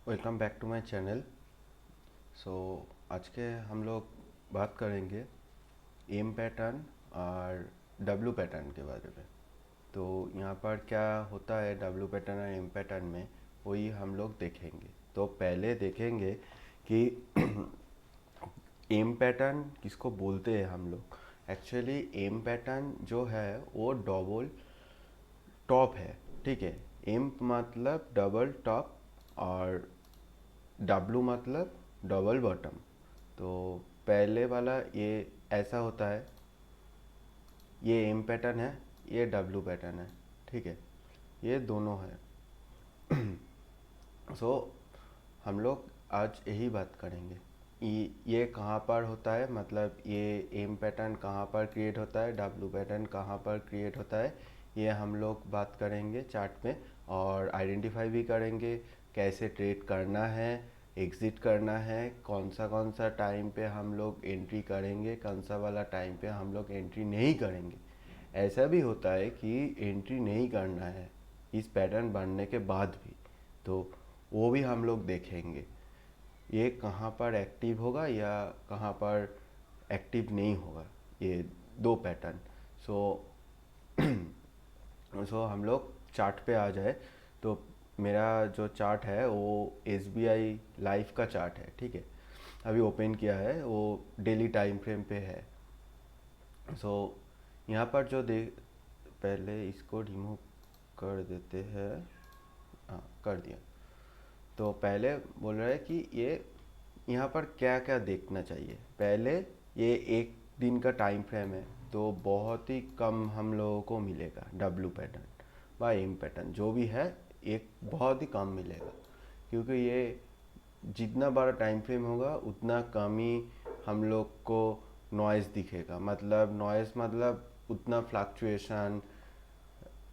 Welcome back to my channel. So आज के हम लोग बात करेंगे एम पैटर्न और डब्लू पैटर्न के बारे में। तो यहाँ पर क्या होता है डब्लू पैटर्न और एम पैटर्न में, वही हम लोग देखेंगे। तो पहले देखेंगे कि एम पैटर्न किसको बोलते हैं हम लोग। एक्चुअली एम पैटर्न जो है वो डबल टॉप है, ठीक है। एम मतलब डबल टॉप और डब्लू मतलब डबल बॉटम। तो पहले वाला ये ऐसा होता है, ये एम पैटर्न है, ये डब्लू पैटर्न है, ठीक है। ये दोनों है। सो हम लोग आज यही बात करेंगे। ये कहाँ पर होता है, मतलब ये एम पैटर्न कहाँ पर क्रिएट होता है, डब्लू पैटर्न कहाँ पर क्रिएट होता है, ये हम लोग बात करेंगे चार्ट में। और आइडेंटिफाई भी करेंगे कैसे ट्रेड करना है, एग्ज़िट करना है, कौन सा टाइम पे हम लोग एंट्री करेंगे, कौन सा वाला टाइम पे हम लोग एंट्री नहीं करेंगे। ऐसा भी होता है कि एंट्री नहीं करना है इस पैटर्न बनने के बाद भी, तो वो भी हम लोग देखेंगे। ये कहाँ पर एक्टिव होगा या कहाँ पर एक्टिव नहीं होगा, ये दो पैटर्न। सो हम लोग चार्ट पे आ जाए। तो मेरा जो चार्ट है वो SBI लाइफ का चार्ट है, ठीक है। अभी ओपन किया है, वो डेली टाइम फ्रेम पे है। सो यहाँ पर जो पहले इसको रिमूव कर देते हैं। हाँ, कर दिया। तो पहले बोल रहा है कि ये यहाँ पर क्या क्या देखना चाहिए। पहले ये एक दिन का टाइम फ्रेम है, तो बहुत ही कम हम लोगों को मिलेगा डब्लू पैटर्न व एम पैटर्न जो भी है, एक बहुत ही कम मिलेगा। क्योंकि ये जितना बड़ा टाइम फ्रेम होगा उतना कम ही हम लोग को नॉइज़ दिखेगा। मतलब नॉइज़ मतलब उतना फ्लक्चुएशन,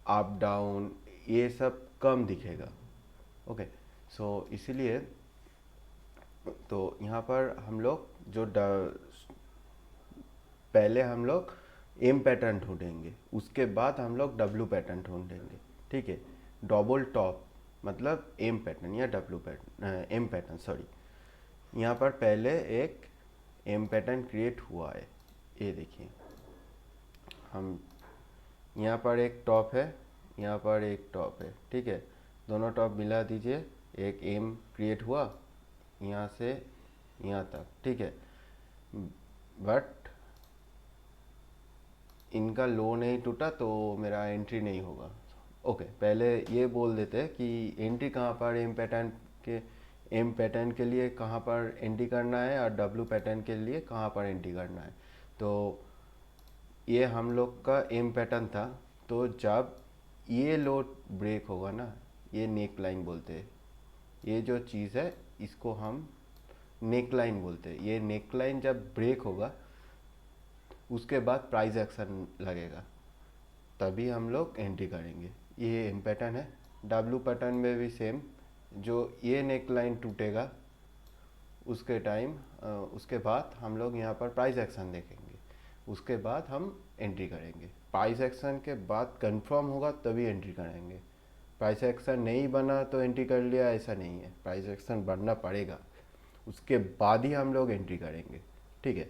अप डाउन, ये सब कम दिखेगा। ओके। सो इसीलिए तो यहाँ पर हम लोग जो पहले हम लोग एम पैटर्न ढूंढेंगे, उसके बाद हम लोग डब्लू पैटर्न ढूंढेंगे, ठीक है। डबल टॉप मतलब एम पैटर्न या W pattern, M pattern sorry. यहाँ पर पहले एक एम पैटर्न क्रिएट हुआ है, ये देखिए। हम यहाँ पर एक टॉप है, यहाँ पर एक टॉप है, ठीक है। दोनों टॉप मिला दीजिए, एक एम क्रिएट हुआ यहाँ से यहाँ तक, ठीक है। बट इनका लो नहीं टूटा तो मेरा एंट्री नहीं होगा। ओके, पहले ये बोल देते हैं कि एंट्री कहाँ पर एम पैटर्न के लिए कहाँ पर एंट्री करना है और डब्लू पैटर्न के लिए कहाँ पर एंट्री करना है। तो ये हम लोग का एम पैटर्न था। तो जब ये लो ब्रेक होगा ना, ये नेक लाइन बोलते हैं। ये जो चीज़ है इसको हम नेक लाइन बोलते हैं। ये नेक लाइन जब ब्रेक होगा उसके बाद प्राइस एक्शन लगेगा, तभी हम लोग एंट्री करेंगे। ये एम पैटर्न है। डब्लू पैटर्न में भी सेम, जो ये नेक लाइन टूटेगा उसके बाद हम लोग यहाँ पर प्राइस एक्शन देखेंगे, उसके बाद हम एंट्री करेंगे। प्राइस एक्शन के बाद कंफर्म होगा तभी एंट्री करेंगे। प्राइस एक्शन नहीं बना तो एंट्री कर लिया, ऐसा नहीं है। प्राइस एक्शन बनना पड़ेगा, उसके बाद ही हम लोग एंट्री करेंगे, ठीक है।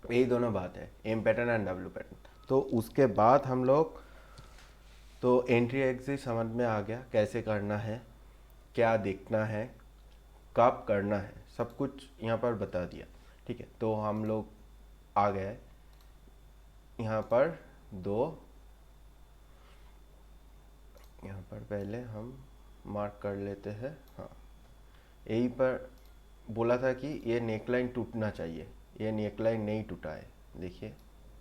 यही दोनों बात है, M pattern and W pattern. तो उसके बाद हम लोग, तो एंट्री एग्जिट समझ में आ गया कैसे करना है, क्या देखना है, कब करना है, सब कुछ यहाँ पर बता दिया, ठीक है। तो हम लोग आ गए यहाँ पर दो, यहाँ पर पहले हम मार्क कर लेते हैं। हाँ, यहीं पर बोला था कि ये नेकलाइन टूटना चाहिए, ये नेकलाइन नहीं टूटा है। देखिए,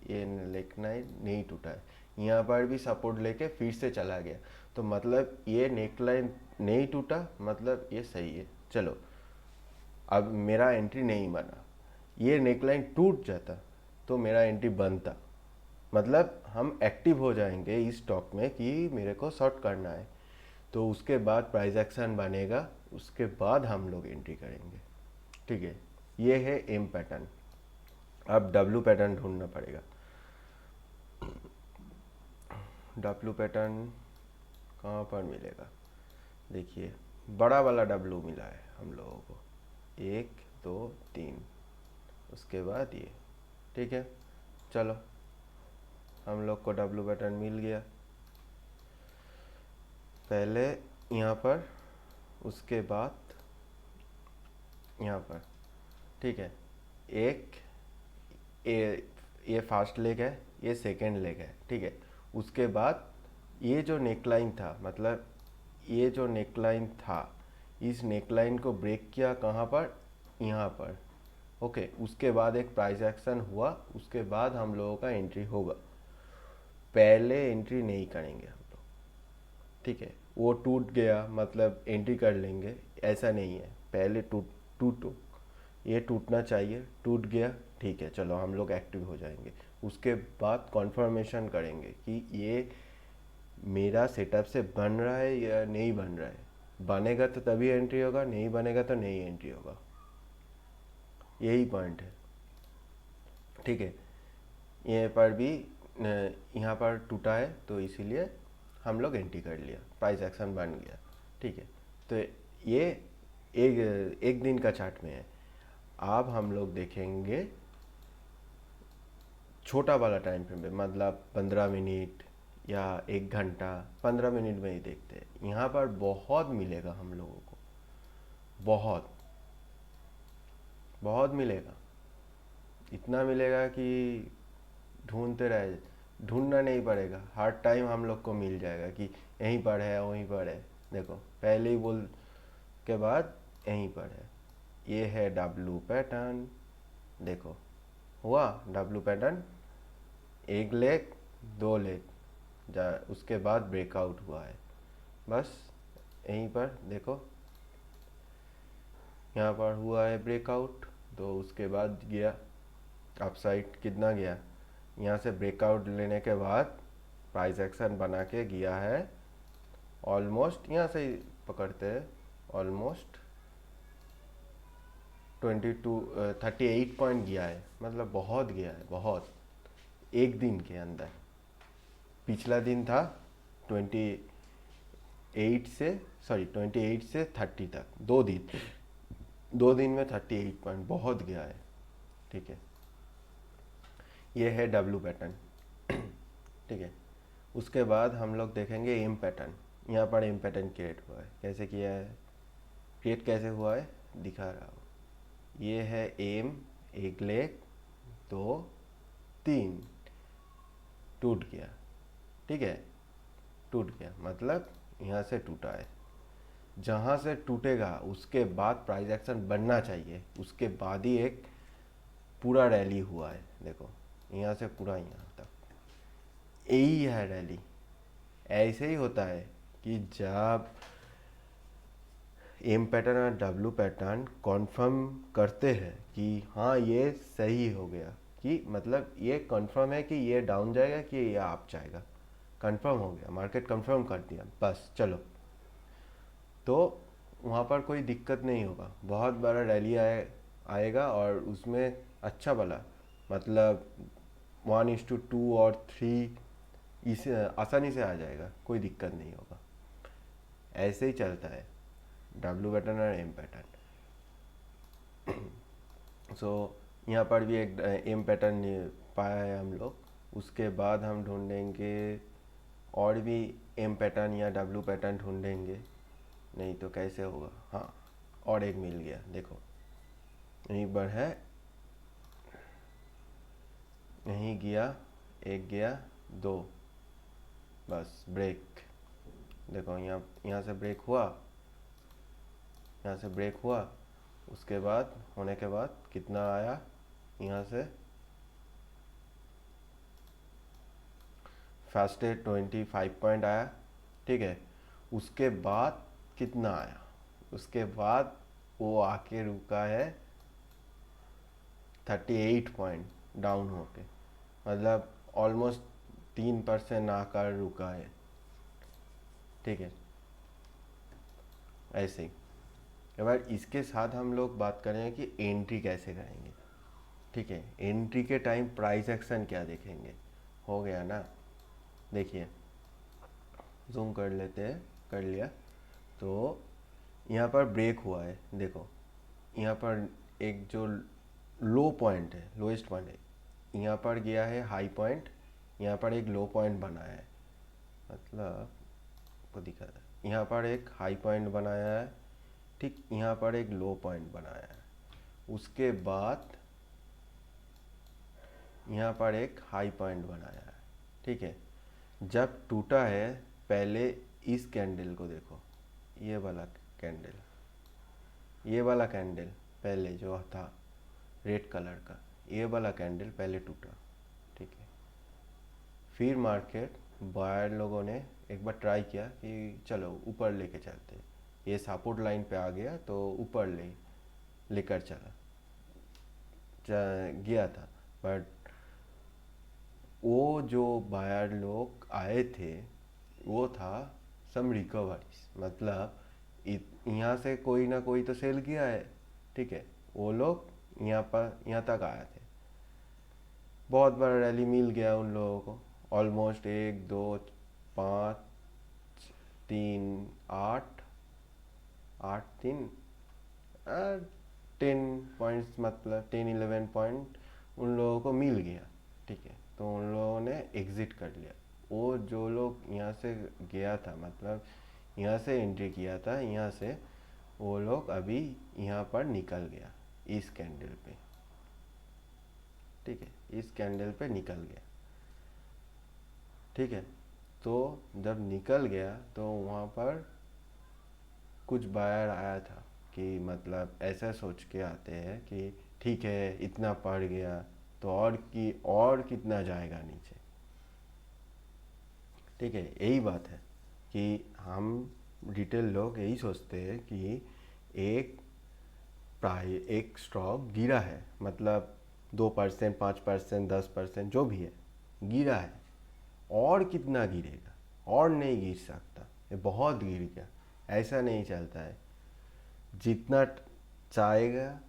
ये नेकलाइन नहीं टूटा है। यहाँ पर भी सपोर्ट लेके फिर से चला गया, तो मतलब ये नेकलाइन नहीं टूटा, मतलब ये सही है। चलो, अब मेरा एंट्री नहीं बना। ये नेकलाइन टूट जाता तो मेरा एंट्री बनता, मतलब हम एक्टिव हो जाएंगे इस स्टॉक में कि मेरे को शॉर्ट करना है। तो उसके बाद प्राइस एक्शन बनेगा, उसके बाद हम लोग एंट्री करेंगे, ठीक है। ये है एम पैटर्न। अब डब्लू पैटर्न ढूंढना पड़ेगा। डब्लू पैटर्न कहाँ पर मिलेगा, देखिए। बड़ा वाला डब्लू मिला है हम लोगों को, 1 2 3, उसके बाद ये, ठीक है। चलो हम लोग को डब्लू पैटर्न मिल गया पहले यहाँ पर, उसके बाद यहाँ पर, ठीक है। एक ये फर्स्ट लेग है, ये सेकेंड लेग है, ठीक है। उसके बाद ये जो नेकलाइन था, मतलब ये जो नेकलाइन था, इस नेकलाइन को ब्रेक किया कहाँ पर, यहाँ पर, ओके। उसके बाद एक प्राइस एक्शन हुआ, उसके बाद हम लोगों का एंट्री होगा। पहले एंट्री नहीं करेंगे हम लोग, ठीक है। वो टूट गया मतलब एंट्री कर लेंगे, ऐसा नहीं है। पहले टूटो, ये टूटना चाहिए, टूट गया, ठीक है, चलो हम लोग एक्टिव हो जाएंगे। उसके बाद कॉन्फर्मेशन करेंगे कि ये मेरा सेटअप से बन रहा है या नहीं बन रहा है। बनेगा तो तभी एंट्री होगा, नहीं बनेगा तो नहीं एंट्री होगा। यही पॉइंट है, ठीक है। ये पर भी यहाँ पर टूटा है तो इसीलिए हम लोग एंट्री कर लिया, प्राइस एक्शन बन गया, ठीक है। तो ये एक दिन का चार्ट में है। अब हम लोग देखेंगे छोटा वाला टाइम फ्रेम पे, मतलब 15 मिनट या 1 घंटा। 15 मिनट में ही देखते हैं। यहाँ पर बहुत मिलेगा हम लोगों को, बहुत बहुत मिलेगा। इतना मिलेगा कि ढूंढते रहे, ढूंढना नहीं पड़ेगा, हर टाइम हम लोग को मिल जाएगा कि यहीं पर है, वहीं पर है। देखो पहले ही बोल के बाद यहीं पर है। ये है डब्लू पैटर्न, देखो हुआ डब्लू पैटर्न, एक लेग, 2 लेग जा, उसके बाद ब्रेकआउट हुआ है, बस यहीं पर देखो। यहाँ पर हुआ है ब्रेकआउट, तो उसके बाद गया अपसाइड, कितना गया, यहाँ से ब्रेकआउट लेने के बाद प्राइस एक्शन बना के गया है ऑलमोस्ट, यहाँ से ही पकड़ते हैं, ऑलमोस्ट 38 पॉइंट गया है, मतलब बहुत गया है, बहुत, एक दिन के अंदर। पिछला दिन था 28 से 30 तक, 2 दिन में 38 पॉइंट, बहुत गया है, ठीक है। ये है डब्लू पैटर्न, ठीक है। उसके बाद हम लोग देखेंगे एम पैटर्न। यहाँ पर एम पैटर्न क्रिएट हुआ है, कैसे किया है, क्रिएट कैसे हुआ है दिखा रहा हूँ। ये है एम, एक लेग, 2 3, टूट गया, ठीक है। टूट गया मतलब यहाँ से टूटा है। जहाँ से टूटेगा उसके बाद प्राइस एक्शन बनना चाहिए, उसके बाद ही एक पूरा रैली हुआ है। देखो यहाँ से पूरा यहाँ तक, यही है रैली। ऐसे ही होता है कि जब एम पैटर्न और डब्लू पैटर्न कॉन्फर्म करते हैं कि हाँ ये सही हो गया, कि मतलब ये कॉन्फर्म है कि ये डाउन जाएगा कि ये अप जाएगा, कंफर्म हो गया, मार्केट कंफर्म कर दिया, बस चलो, तो वहाँ पर कोई दिक्कत नहीं होगा। बहुत बड़ा रैली आएगा और उसमें अच्छा वाला, मतलब 1:2 और 3 इसे आसानी से आ जाएगा, कोई दिक्कत नहीं होगा। ऐसे ही चलता है डब्लू पैटर्न और एम पैटर्न। सो यहाँ पर भी एक एम पैटर्न पाया है हम लोग। उसके बाद हम ढूंढेंगे और भी एम पैटर्न या डब्लू पैटर्न ढूंढेंगे, नहीं तो कैसे होगा। हाँ, और एक मिल गया, देखो यहीं पर है, यहीं गया, एक गया, 2, बस ब्रेक। देखो यहाँ से ब्रेक हुआ, यहाँ से ब्रेक हुआ, उसके बाद होने के बाद कितना आया, यहाँ से फर्स्ट डे 25 पॉइंट आया, ठीक है। उसके बाद कितना आया, उसके बाद वो आके रुका है 38 पॉइंट डाउन होके, मतलब ऑलमोस्ट 3% आकर रुका है, ठीक है। ऐसे ही अब इसके साथ हम लोग बात करें कि एंट्री कैसे करेंगे, ठीक है। एंट्री के टाइम प्राइस एक्शन क्या देखेंगे, हो गया ना। देखिए जूम कर लेते हैं, कर लिया, तो यहाँ पर ब्रेक हुआ है, देखो यहाँ पर एक जो लो पॉइंट है, लोएस्ट पॉइंट है, यहाँ पर गया है हाई पॉइंट, यहाँ पर एक लो पॉइंट बना है, मतलब को दिखा था, यहाँ पर एक हाई पॉइंट बनाया है, ठीक, यहाँ पर एक लो पॉइंट बनाया है, उसके बाद यहाँ पर एक हाई पॉइंट बनाया है, ठीक है। जब टूटा है, पहले इस कैंडल को देखो, ये वाला कैंडल, ये वाला कैंडल पहले जो था रेड कलर का, ये वाला कैंडल पहले टूटा, ठीक है। फिर मार्केट बायर लोगों ने एक बार ट्राई किया कि चलो ऊपर लेके चलते, ये सपोर्ट लाइन पे आ गया तो ऊपर लेकर गया था, बट वो जो बायर लोग आए थे वो था सम रिकवरीज, मतलब यहाँ से कोई ना कोई तो सेल किया है, ठीक है, वो लोग यहाँ तक आए थे, बहुत बड़ा रैली मिल गया उन लोगों को, ऑलमोस्ट 1 2 5 3 8 8 3 10 पॉइंट्स, मतलब 10 11 पॉइंट उन लोगों को मिल गया, ठीक है। तो उन लोगों ने एग्ज़िट कर लिया, वो जो लोग यहाँ से गया था, मतलब यहाँ से एंट्री किया था, यहाँ से वो लोग अभी यहाँ पर निकल गया इस कैंडल पे, ठीक है, इस कैंडल पे निकल गया, ठीक है। तो जब निकल गया तो वहाँ पर कुछ बायर आया था कि मतलब ऐसा सोच के आते हैं कि ठीक है इतना पड़ गया तो और कितना जाएगा नीचे, ठीक है। यही बात है कि हम रिटेल लोग यही सोचते हैं कि एक स्टॉक गिरा है, मतलब 2% 5% 10% जो भी है गिरा है, और कितना गिरेगा, और नहीं गिर सकता, ये बहुत गिर गया, ऐसा नहीं चलता है। जितना चाहेगा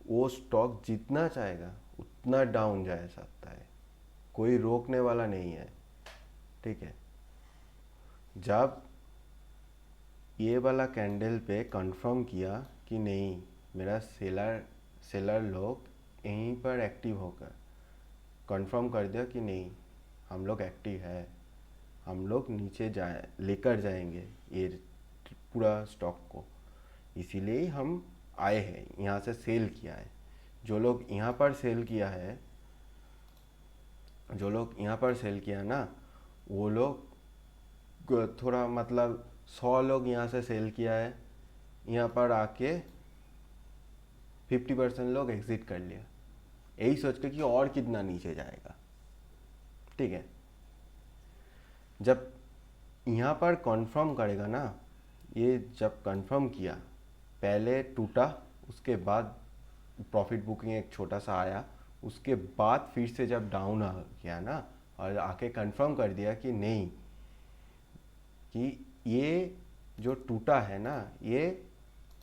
वो स्टॉक, जितना चाहेगा उतना डाउन जा सकता है, कोई रोकने वाला नहीं है, ठीक है। जब ये वाला कैंडल पे कंफर्म किया कि नहीं, मेरा सेलर लोग यहीं पर एक्टिव होकर कंफर्म कर दिया कि नहीं, हम लोग एक्टिव है, हम लोग नीचे लेकर जाएंगे ये पूरा स्टॉक को, इसीलिए हम आए हैं, यहाँ से सेल किया है। जो लोग यहाँ पर सेल किया है, जो लोग यहाँ पर सेल किया ना, वो लोग थोड़ा, मतलब 100 लोग यहाँ से सेल किया है, यहाँ पर आके 50% लोग एग्जिट कर लिया, यही सोच के कि और कितना नीचे जाएगा, ठीक है। जब यहाँ पर कंफर्म करेगा ना, ये जब कंफर्म किया, पहले टूटा, उसके बाद प्रॉफिट बुकिंग एक छोटा सा आया, उसके बाद फिर से जब डाउन आ गया ना, और आके कंफर्म कर दिया कि नहीं, कि ये जो टूटा है ना, ये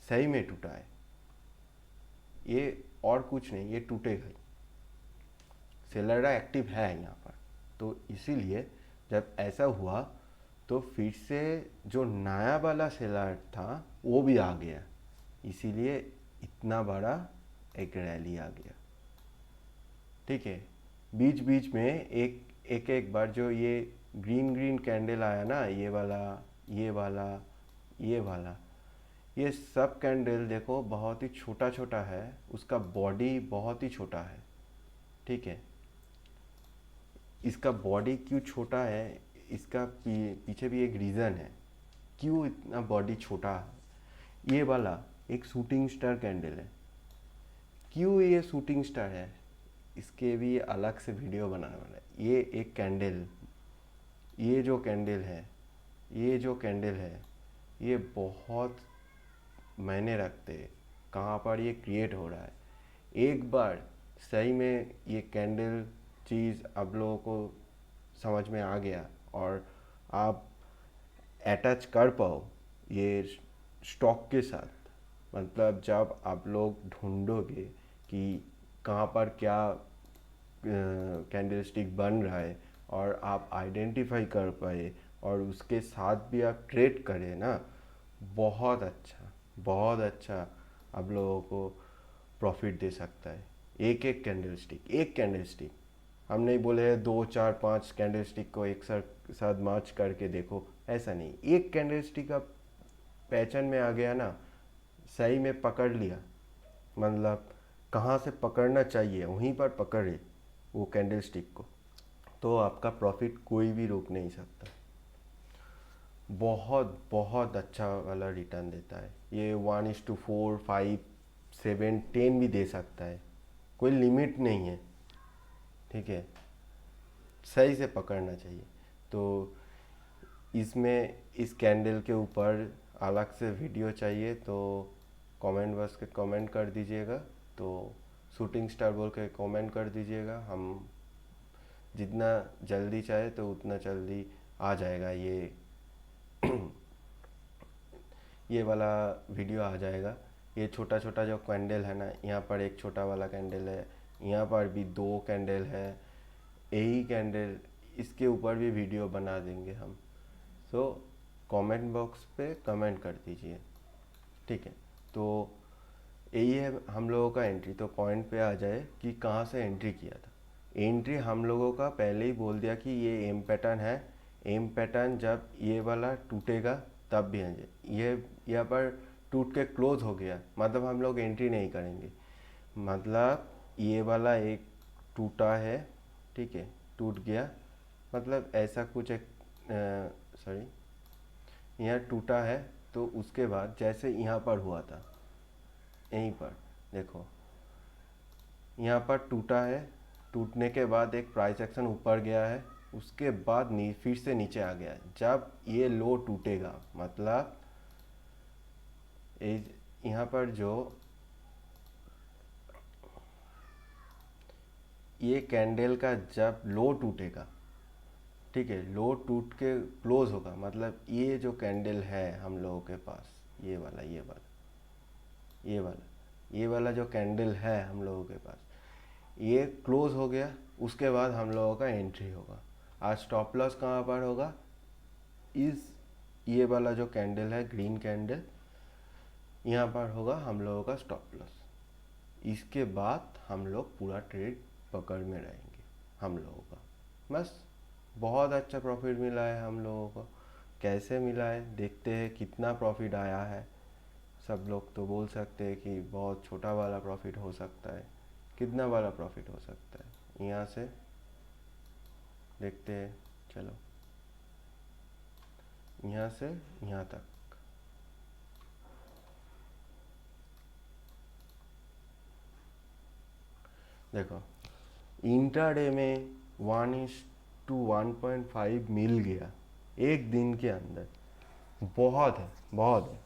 सही में टूटा है, ये और कुछ नहीं, ये टूटेगा ही, सेलर एक्टिव है यहाँ पर। तो इसीलिए जब ऐसा हुआ तो फिर से जो नया वाला सेलर था वो भी आ गया, इसीलिए इतना बड़ा एक रैली आ गया, ठीक है। बीच बीच में एक बार जो ये ग्रीन कैंडल आया ना, ये वाला, ये वाला, ये वाला, ये सब कैंडल देखो बहुत ही छोटा छोटा है, उसका बॉडी बहुत ही छोटा है, ठीक है। इसका बॉडी क्यों छोटा है, इसका पीछे भी एक रीज़न है क्यों इतना बॉडी छोटा है। ये वाला एक शूटिंग स्टार कैंडल है, क्यों ये शूटिंग स्टार है, इसके भी अलग से वीडियो बनाने वाला है। ये एक कैंडल, ये जो कैंडल है, ये जो कैंडल है, ये बहुत मायने रखते हैं कहाँ पर ये क्रिएट हो रहा है। एक बार सही में ये कैंडल चीज़ आप लोगों को समझ में आ गया और आप अटैच कर पाओ ये स्टॉक के साथ, मतलब जब आप लोग ढूंढोगे कि कहाँ पर क्या कैंडल स्टिक बन रहा है और आप आइडेंटिफाई कर पाए और उसके साथ भी आप ट्रेड करें ना, बहुत अच्छा, बहुत अच्छा आप लोगों को प्रॉफिट दे सकता है। एक कैंडल स्टिक, हम नहीं बोले हैं 2 4 5 कैंडल स्टिक को एक साथ साथ मार्च करके देखो, ऐसा नहीं। एक कैंडल स्टिक आप पहचान में आ गया ना, सही में पकड़ लिया, मतलब कहाँ से पकड़ना चाहिए वहीं पर पकड़े वो कैंडल स्टिक को, तो आपका प्रॉफिट कोई भी रोक नहीं सकता। बहुत बहुत अच्छा वाला रिटर्न देता है ये। 1:4 5 7 10 भी दे सकता है, कोई लिमिट नहीं है, ठीक है। सही से पकड़ना चाहिए। तो इसमें इस कैंडल के ऊपर अलग से वीडियो चाहिए तो कमेंट बॉक्स के कमेंट कर दीजिएगा। तो शूटिंग स्टार बोल के कमेंट कर दीजिएगा, हम जितना जल्दी चाहे तो उतना जल्दी आ जाएगा ये वाला वीडियो आ जाएगा। ये छोटा छोटा जो कैंडल है ना, यहाँ पर एक छोटा वाला कैंडल है, यहाँ पर भी 2 कैंडल है, यही कैंडल इसके ऊपर भी वीडियो बना देंगे हम। सो कमेंट बॉक्स पे कमेंट कर दीजिए, ठीक है। तो यही है हम लोगों का एंट्री। तो पॉइंट पे आ जाए कि कहाँ से एंट्री किया था। एंट्री हम लोगों का पहले ही बोल दिया कि ये एम पैटर्न है। एम पैटर्न जब ये वाला टूटेगा तब भी ये यहाँ पर टूट के क्लोज हो गया, मतलब हम लोग एंट्री नहीं करेंगे। मतलब ये वाला एक टूटा है, ठीक है, टूट गया, मतलब ऐसा कुछ एक सॉरी, यहाँ टूटा है। तो उसके बाद जैसे यहाँ पर हुआ था, यहीं पर देखो, यहाँ पर टूटा है, टूटने के बाद एक प्राइस एक्शन ऊपर गया है, उसके बाद फिर से नीचे आ गया है। जब ये लो टूटेगा, मतलब यहाँ पर जो ये कैंडल का जब लो टूटेगा, ठीक है, लो टूट के क्लोज होगा, मतलब ये जो कैंडल है हम लोगों के पास, ये वाला जो कैंडल है हम लोगों के पास, ये क्लोज हो गया, उसके बाद हम लोगों का एंट्री होगा। आज स्टॉप लॉस कहाँ पर होगा? इस ये वाला जो कैंडल है, ग्रीन कैंडल, यहाँ पर होगा हम लोगों का स्टॉप लॉस। इसके बाद हम लोग पूरा ट्रेड पकड़ में रहेंगे हम लोगों का। बस, बहुत अच्छा प्रॉफिट मिला है हम लोगों को। कैसे मिला है देखते हैं, कितना प्रॉफिट आया है। सब लोग तो बोल सकते हैं कि बहुत छोटा वाला प्रॉफिट हो सकता है, कितना वाला प्रॉफिट हो सकता है, यहाँ से देखते हैं। चलो, यहाँ से यहाँ तक देखो, इंट्राडे में 1:1.5 मिल गया एक दिन के अंदर, बहुत है, बहुत है।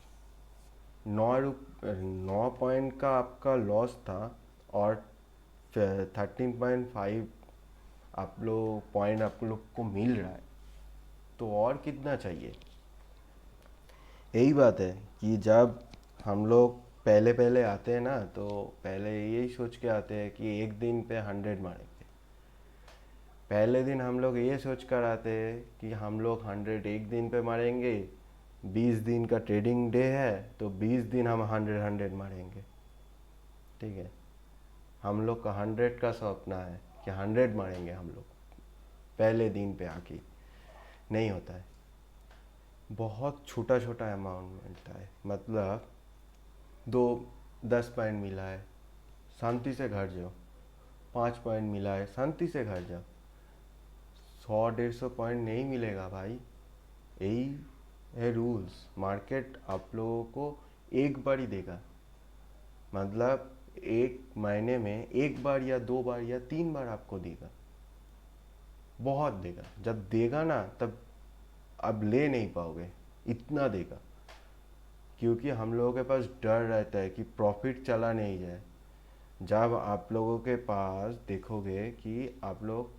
9 पॉइंट का आपका लॉस था और 13.5 आप लोग पॉइंट आप लोग को मिल रहा है, तो और कितना चाहिए। यही बात है कि जब हम लोग पहले पहले आते हैं ना, तो पहले यही सोच के आते हैं कि एक दिन पे 100 मारेंगे। पहले दिन हम लोग ये सोच कर आते हैं कि हम लोग 100 एक दिन पे मारेंगे। 20 दिन का ट्रेडिंग डे है तो 20 दिन हम 100 मारेंगे, ठीक है। हम लोग का 100 का सपना है कि 100 मारेंगे हम लोग पहले दिन पे आके, नहीं होता है। बहुत छोटा छोटा अमाउंट मिलता है, मतलब 2-10 पॉइंट मिला है, शांति से घर जाओ। 5 पॉइंट मिला है, शांति से घर जाओ। 100-150 पॉइंट नहीं मिलेगा भाई, यही है रूल्स। मार्केट आप लोगों को एक बार ही देगा, मतलब एक महीने में एक बार या 2 बार या 3 बार आपको देगा, बहुत देगा। जब देगा ना तब अब ले नहीं पाओगे, इतना देगा। क्योंकि हम लोगों के पास डर रहता है कि प्रॉफिट चला नहीं जाए। जब आप लोगों के पास देखोगे कि आप लोग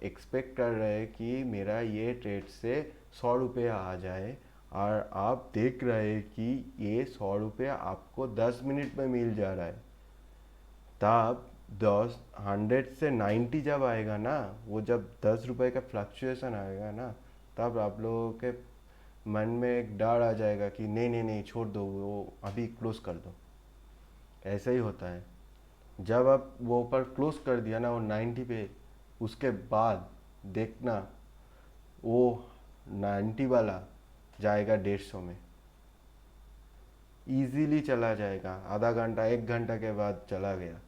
एक्सपेक्ट कर रहे हैं कि मेरा ये ट्रेड से 100 रुपया आ जाए, और आप देख रहे हैं कि ये 100 रुपया आपको 10 मिनट में मिल जा रहा है, तब 100 से 90 जब आएगा ना, वो जब 10 रुपये का फ्लक्चुएसन आएगा ना, तब आप लोगों के मन में एक डर आ जाएगा कि नहीं नहीं नहीं छोड़ दो, वो अभी क्लोज कर दो। ऐसा ही होता है। जब आप वो ऊपर क्लोज कर दिया ना वो 90 पे, उसके बाद देखना वो 90 वाला जाएगा 150 में, इजीली चला जाएगा। आधा घंटा 1 घंटा के बाद चला गया।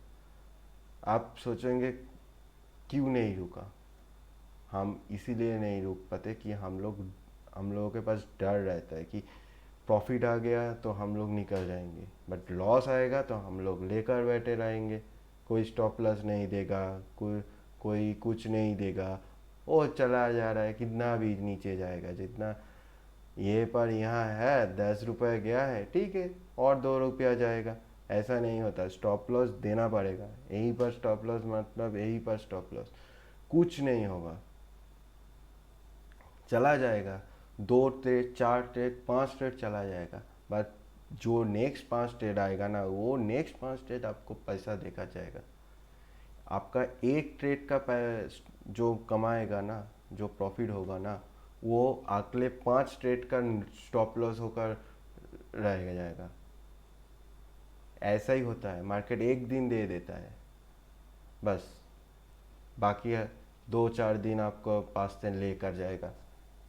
आप सोचेंगे क्यों नहीं रुका। हम इसीलिए नहीं रुक पाते कि हम लोगों के पास डर रहता है कि प्रॉफिट आ गया तो हम लोग निकल जाएंगे, बट लॉस आएगा तो हम लोग लेकर बैठे रहेंगे। कोई स्टॉप लॉस नहीं देगा, कोई कोई कुछ नहीं देगा। वो चला जा रहा है, कितना भी नीचे जाएगा, जितना ये पर यहाँ है 10 रुपये गया है, ठीक है, और 2 रुपया जाएगा। ऐसा नहीं होता, स्टॉप लॉस देना पड़ेगा। यहीं पर स्टॉप लॉस मतलब यहीं पर स्टॉप लॉस, कुछ नहीं होगा, चला जाएगा। 2 ट्रेड 4 ट्रेड 5 ट्रेड चला जाएगा, बट जो नेक्स्ट 5 ट्रेड आएगा ना, वो नेक्स्ट 5 ट्रेड आपको पैसा देखा जाएगा। आपका एक ट्रेड का जो कमाएगा ना, जो प्रॉफिट होगा ना, वो अगले 5 ट्रेड का स्टॉप लॉस होकर रह जाएगा। ऐसा ही होता है, मार्केट एक दिन दे देता है बस, बाकी है 2 4 दिन आपको पास से लेकर जाएगा,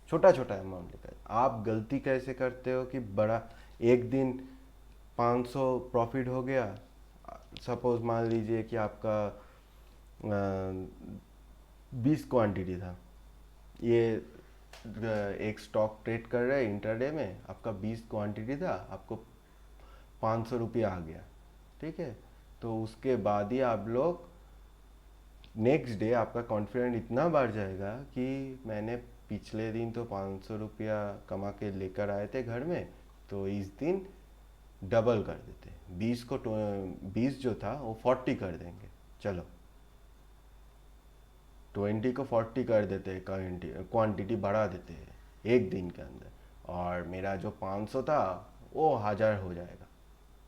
छोटा छोटा अमाउंट लेकर। आप गलती कैसे करते हो कि बड़ा, एक दिन 500 प्रॉफिट हो गया, सपोज मान लीजिए कि आपका 20 क्वांटिटी था, ये एक स्टॉक ट्रेड कर रहे हैं इंटरडे में, आपका 20 क्वांटिटी था, आपको 500 रुपया आ गया, ठीक है। तो उसके बाद ही आप लोग नेक्स्ट डे आपका कॉन्फिडेंट इतना बढ़ जाएगा कि मैंने पिछले दिन तो 500 रुपया कमा के लेकर आए थे घर में, तो इस दिन डबल कर देते, 20 जो था वो 40 कर देंगे, चलो 20 को 40 कर देते हैं, क्वांटिटी बढ़ा देते हैं एक दिन के अंदर, और मेरा जो 500 था वो 1000 हो जाएगा।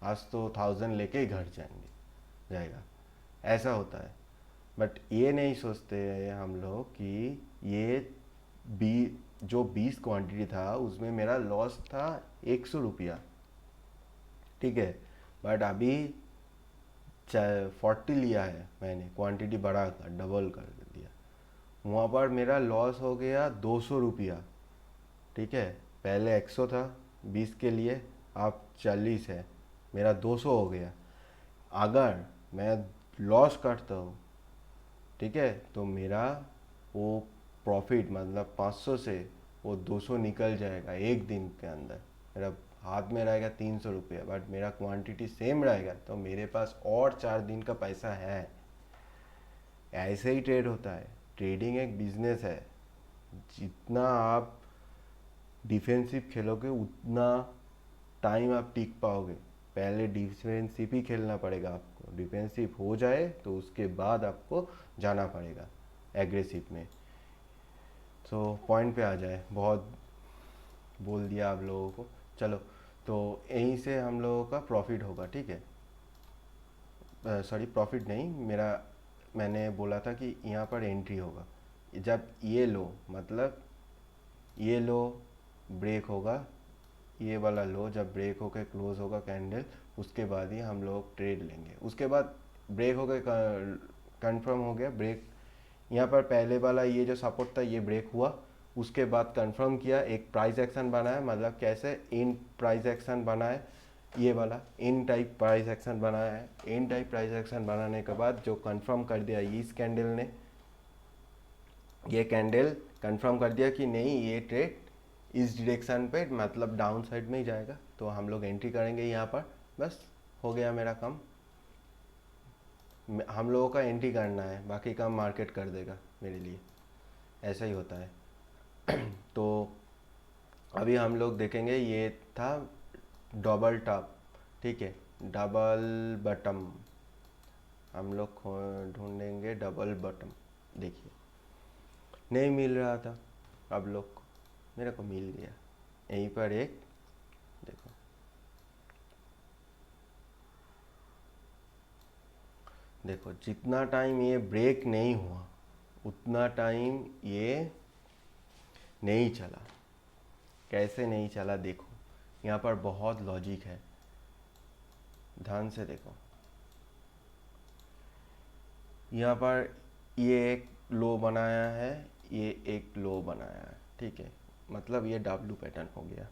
आज तो 1000 लेके ही घर जाएगा। ऐसा होता है, बट ये नहीं सोचते हैं हम लोग कि ये जो 20 क्वांटिटी था उसमें मेरा लॉस था 100 रुपया, ठीक है, बट अभी 40 लिया है मैंने, क्वांटिटी बढ़ा कर डबल कर दिया, वहाँ पर मेरा लॉस हो गया 200 रुपया, ठीक है। पहले 100 था 20 के लिए, अब 40 है, मेरा 200 हो गया। अगर मैं लॉस करता हूँ, ठीक है, तो मेरा वो प्रॉफिट मतलब 500 से वो 200 निकल जाएगा एक दिन के अंदर। मेरा हाथ में रहेगा 300 रुपया, बट मेरा क्वांटिटी सेम रहेगा, तो मेरे पास और 4 दिन का पैसा है। ऐसे ही ट्रेड होता है, ट्रेडिंग एक बिजनेस है। जितना आप डिफेंसिव खेलोगे उतना टाइम आप टिक पाओगे। पहले डिफेंसिव ही खेलना पड़ेगा आपको, डिफेंसिव हो जाए तो उसके बाद आपको जाना पड़ेगा एग्रेसिव में। तो पॉइंट पे आ जाए, बहुत बोल दिया आप लोगों को, चलो। तो यहीं से हम लोगों का प्रॉफिट होगा, ठीक है। सॉरी, प्रॉफिट नहीं, मैंने बोला था कि यहाँ पर एंट्री होगा जब ये लो, मतलब ये लो ब्रेक होगा, ये वाला लो जब ब्रेक होकर क्लोज होगा कैंडल, उसके बाद ही हम लोग ट्रेड लेंगे। उसके बाद ब्रेक हो गए, कंफर्म हो गया ब्रेक, यहाँ पर पहले वाला ये जो सपोर्ट था ये ब्रेक हुआ, उसके बाद कंफर्म किया, एक प्राइस एक्शन बनाया, मतलब कैसे इन प्राइस एक्शन बनाए, ये वाला इन टाइप प्राइस एक्शन बनाया है। इन टाइप प्राइस एक्शन बनाने के बाद जो कंफर्म कर दिया इस कैंडल ने, ये कैंडल कंफर्म कर दिया कि नहीं ये ट्रेड इस डायरेक्शन पे मतलब डाउन साइड में ही जाएगा, तो हम लोग एंट्री करेंगे यहाँ पर। बस हो गया मेरा काम, हम लोगों का एंट्री करना है, बाकी काम मार्केट कर देगा मेरे लिए। ऐसा ही होता है। तो अभी हम लोग देखेंगे, ये था डबल टॉप, ठीक है, डबल बटम, हम लोग ढूंढेंगे डबल बटम। देखिए नहीं मिल रहा था, अब लोग को मेरे को मिल गया यहीं पर एक, देखो देखो जितना टाइम ये ब्रेक नहीं हुआ उतना टाइम ये नहीं चला, कैसे नहीं चला देखो, यहाँ पर बहुत लॉजिक है, ध्यान से देखो। यहाँ पर ये एक लो बनाया है, ये एक लो बनाया है, ठीक है, मतलब ये W पैटर्न हो गया।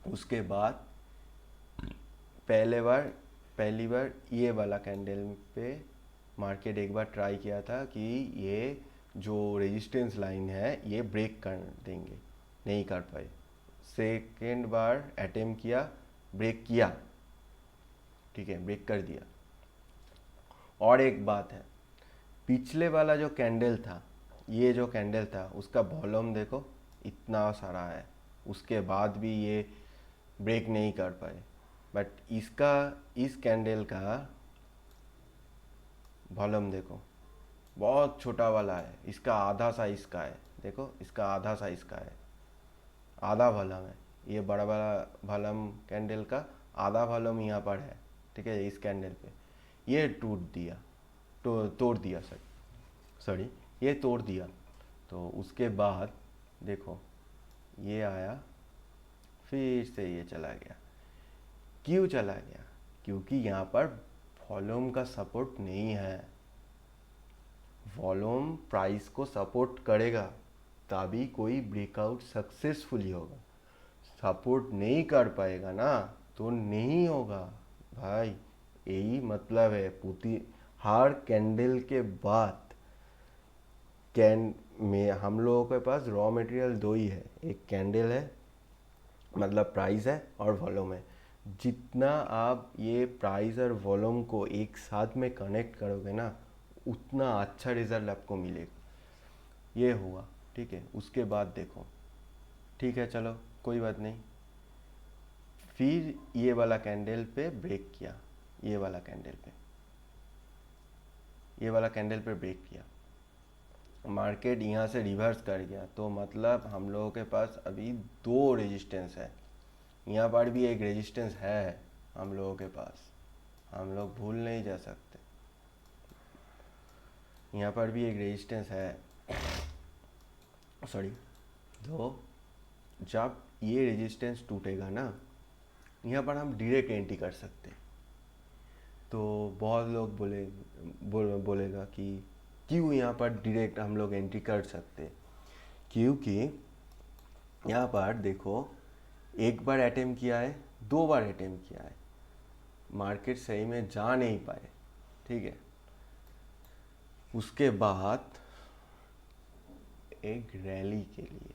उसके बाद पहली बार ये वाला कैंडल पे मार्केट एक बार ट्राई किया था कि ये जो रेजिस्टेंस लाइन है ये ब्रेक कर देंगे, नहीं कर पाए। सेकेंड बार अटेम्प्ट किया, ब्रेक किया, ठीक है, ब्रेक कर दिया। और एक बात है, पिछले वाला जो कैंडल था, ये जो कैंडल था उसका वॉल्यूम देखो इतना सारा है, उसके बाद भी ये ब्रेक नहीं कर पाए। बट इसका, इस कैंडल का वॉल्यूम देखो बहुत छोटा वाला है, इसका आधा साइज का है, देखो इसका आधा साइज का है, आधा वॉल्यूम है। ये बड़ा बड़ा वॉल्यूम कैंडल का आधा वॉल्यूम यहाँ पर है, ठीक है, इस कैंडल पे ये टूट दिया, तो तोड़ दिया सॉरी ये तोड़ दिया। तो उसके बाद देखो ये आया, फिर से ये चला गया। क्यों चला गया? क्योंकि यहाँ पर वॉल्यूम का सपोर्ट नहीं है। वॉल्यूम प्राइस को सपोर्ट करेगा तभी कोई ब्रेकआउट सक्सेसफुली होगा। सपोर्ट नहीं कर पाएगा ना तो नहीं होगा भाई, यही मतलब है। पूरी हर कैंडल के बाद कैन में हम लोगों के पास रॉ मटेरियल दो ही है, एक कैंडल है मतलब प्राइस है, और वॉल्यूम है। जितना आप ये प्राइस और वॉल्यूम को एक साथ में कनेक्ट करोगे ना उतना अच्छा रिजल्ट आपको मिलेगा। ये हुआ, ठीक है। उसके बाद देखो, ठीक है चलो कोई बात नहीं, फिर ये वाला कैंडल पे ब्रेक किया, ये वाला कैंडल पे, ये वाला कैंडल पे ब्रेक किया, मार्केट यहाँ से रिवर्स कर गया। तो मतलब हम लोगों के पास अभी दो रेजिस्टेंस है, यहाँ पर भी एक रेजिस्टेंस है हम लोगों के पास, हम लोग भूल नहीं जा सकते। यहाँ पर भी एक रेजिस्टेंस है सॉरी। तो जब ये रेजिस्टेंस टूटेगा ना, यहाँ पर हम डायरेक्ट एंट्री कर सकते। तो बहुत लोग बोलेगा कि क्यों यहाँ पर डायरेक्ट हम लोग एंट्री कर सकते। क्योंकि यहाँ पर देखो एक बार अटेम्प्ट किया है, दो बार अटेम्प्ट किया है, मार्केट सही में जा नहीं पाए, ठीक है। उसके बाद एक रैली के लिए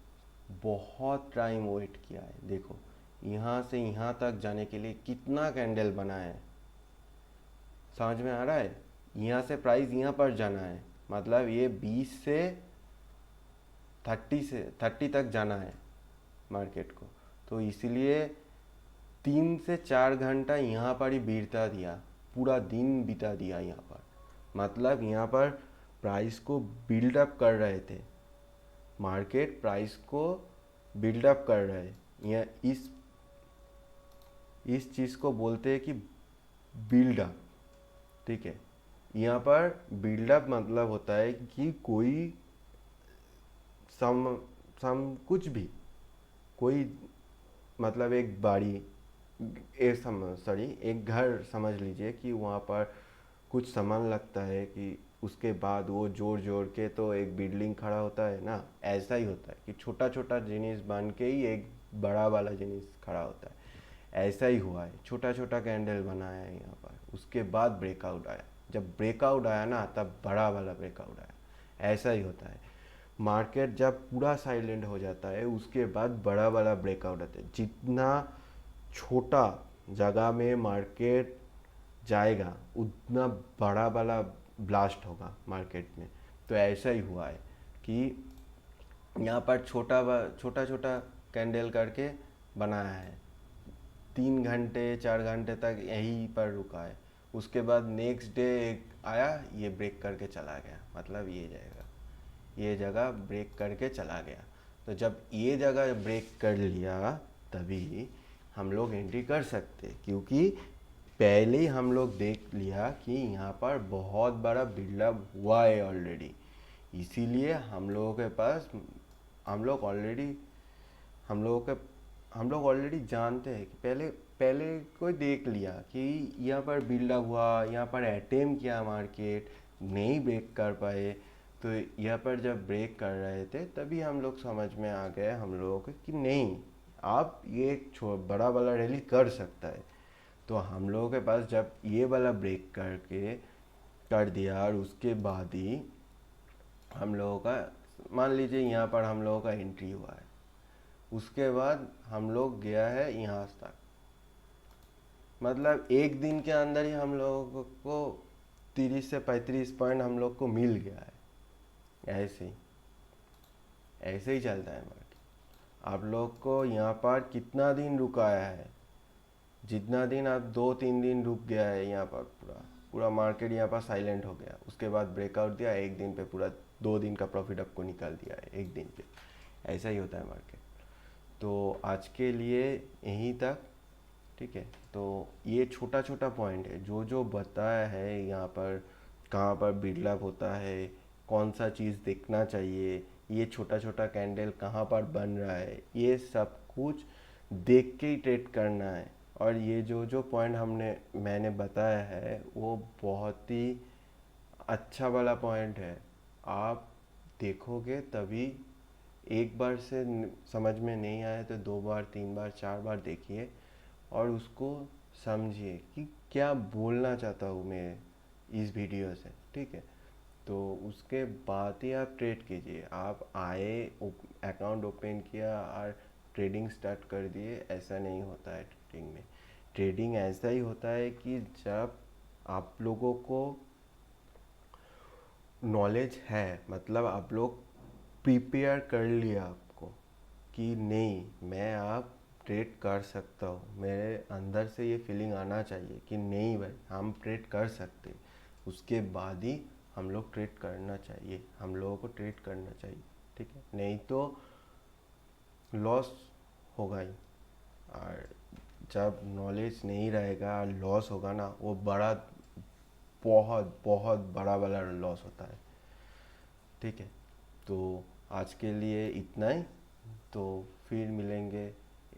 बहुत टाइम वेट किया है। देखो यहाँ से यहाँ तक जाने के लिए कितना कैंडल बना है, समझ में आ रहा है। यहाँ से प्राइस यहाँ पर जाना है, मतलब ये 20 से 30 तक जाना है मार्केट को। तो इसलिए 3 से 4 घंटा यहाँ पर ही बिता दिया, पूरा दिन बिता दिया यहाँ पर। मतलब यहाँ पर प्राइस को बिल्डअप कर रहे थे, मार्केट प्राइस को बिल्डअप कर रहे हैं। यह इस चीज़ को बोलते हैं कि बिल्डअप, ठीक है। यहाँ पर बिल्डअप मतलब होता है कि कोई सम कुछ भी, कोई मतलब एक बाड़ी, एक घर समझ लीजिए कि वहाँ पर कुछ सामान लगता है कि उसके बाद वो जोड़ जोड़ के तो एक बिल्डिंग खड़ा होता है ना, ऐसा ही होता है कि छोटा छोटा जिनिस बन के ही एक बड़ा वाला जिनिस खड़ा होता है। ऐसा ही हुआ है, छोटा छोटा कैंडल बनाया है यहाँ पर, उसके बाद ब्रेकआउट आया। जब ब्रेकआउट आया ना तब बड़ा वाला ब्रेकआउट आया। ऐसा ही होता है, मार्केट जब पूरा साइलेंट हो जाता है उसके बाद बड़ा वाला ब्रेकआउट आता है। जितना छोटा जगह में मार्केट जाएगा उतना बड़ा वाला ब्लास्ट होगा मार्केट में। तो ऐसा ही हुआ है कि यहाँ पर छोटा छोटा कैंडल करके बनाया है, 3 घंटे 4 घंटे तक यहीं पर रुका है। उसके बाद नेक्स्ट डे एक आया, ये ब्रेक करके चला गया, मतलब ये जगह ब्रेक करके चला गया। तो जब ये जगह ब्रेक कर लिया तभी हम लोग एंट्री कर सकते, क्योंकि पहले ही हम लोग देख लिया कि यहाँ पर बहुत बड़ा बिल्डअप हुआ है ऑलरेडी। इसीलिए हम लोगों के पास, हम लोग ऑलरेडी हम लोग ऑलरेडी जानते हैं कि पहले पहले कोई देख लिया कि यहाँ पर बिल्डअप हुआ, यहाँ पर अटेम्प्ट किया मार्केट, नहीं ब्रेक कर पाए, तो यहाँ पर जब ब्रेक कर रहे थे तभी हम लोग समझ में आ गए हम लोगों को कि नहीं, आप ये बड़ा वाला रैली कर सकता है। तो हम लोगों के पास जब ये वाला ब्रेक करके कर दिया और उसके बाद ही हम लोगों का, मान लीजिए यहाँ पर हम लोगों का एंट्री हुआ है, उसके बाद हम लोग गया है यहाँ तक, मतलब एक दिन के अंदर ही हम लोगों को 30 से 35 पॉइंट हम लोग को मिल गया है। ऐसे ही चलता है मार्केट। आप लोग को यहाँ पर कितना दिन रुकाया है, जितना दिन आप 2-3 दिन रुक गया है यहाँ पर, पूरा पूरा मार्केट यहाँ पर साइलेंट हो गया, उसके बाद ब्रेकआउट दिया, एक दिन पे पूरा 2 दिन का प्रॉफिट आपको निकाल दिया है एक दिन पे। ऐसा ही होता है मार्केट। तो आज के लिए यहीं तक, ठीक है। तो ये छोटा छोटा पॉइंट है जो जो बताया है यहाँ पर, कहाँ पर बिल्डअप होता है, कौन सा चीज़ देखना चाहिए, ये छोटा छोटा कैंडल कहाँ पर बन रहा है, ये सब कुछ देख के ही ट्रेड करना है। और ये जो जो पॉइंट मैंने बताया है वो बहुत ही अच्छा वाला पॉइंट है। आप देखोगे तभी, एक बार से समझ में नहीं आए तो 2 बार 3 बार 4 बार देखिए और उसको समझिए कि क्या बोलना चाहता हूँ मैं इस वीडियो से, ठीक है। तो उसके बाद ही आप ट्रेड कीजिए। आप आए, अकाउंट ओपन किया और ट्रेडिंग स्टार्ट कर दिए, ऐसा नहीं होता है ट्रेडिंग में। ट्रेडिंग ऐसा ही होता है कि जब आप लोगों को नॉलेज है, मतलब आप लोग प्रिपेयर कर लिया आपको कि नहीं मैं आप ट्रेड कर सकता हूँ, मेरे अंदर से ये फीलिंग आना चाहिए कि नहीं भाई हम ट्रेड कर सकते, उसके बाद ही हम लोग ट्रेड करना चाहिए, हम लोगों को ट्रेड करना चाहिए, ठीक है। नहीं तो लॉस होगा ही। और जब नॉलेज नहीं रहेगा और लॉस होगा ना, वो बड़ा, बहुत बहुत बड़ा वाला लॉस होता है, ठीक है। तो आज के लिए इतना ही। तो फिर मिलेंगे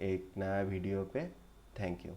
एक नया वीडियो पे। Thank you.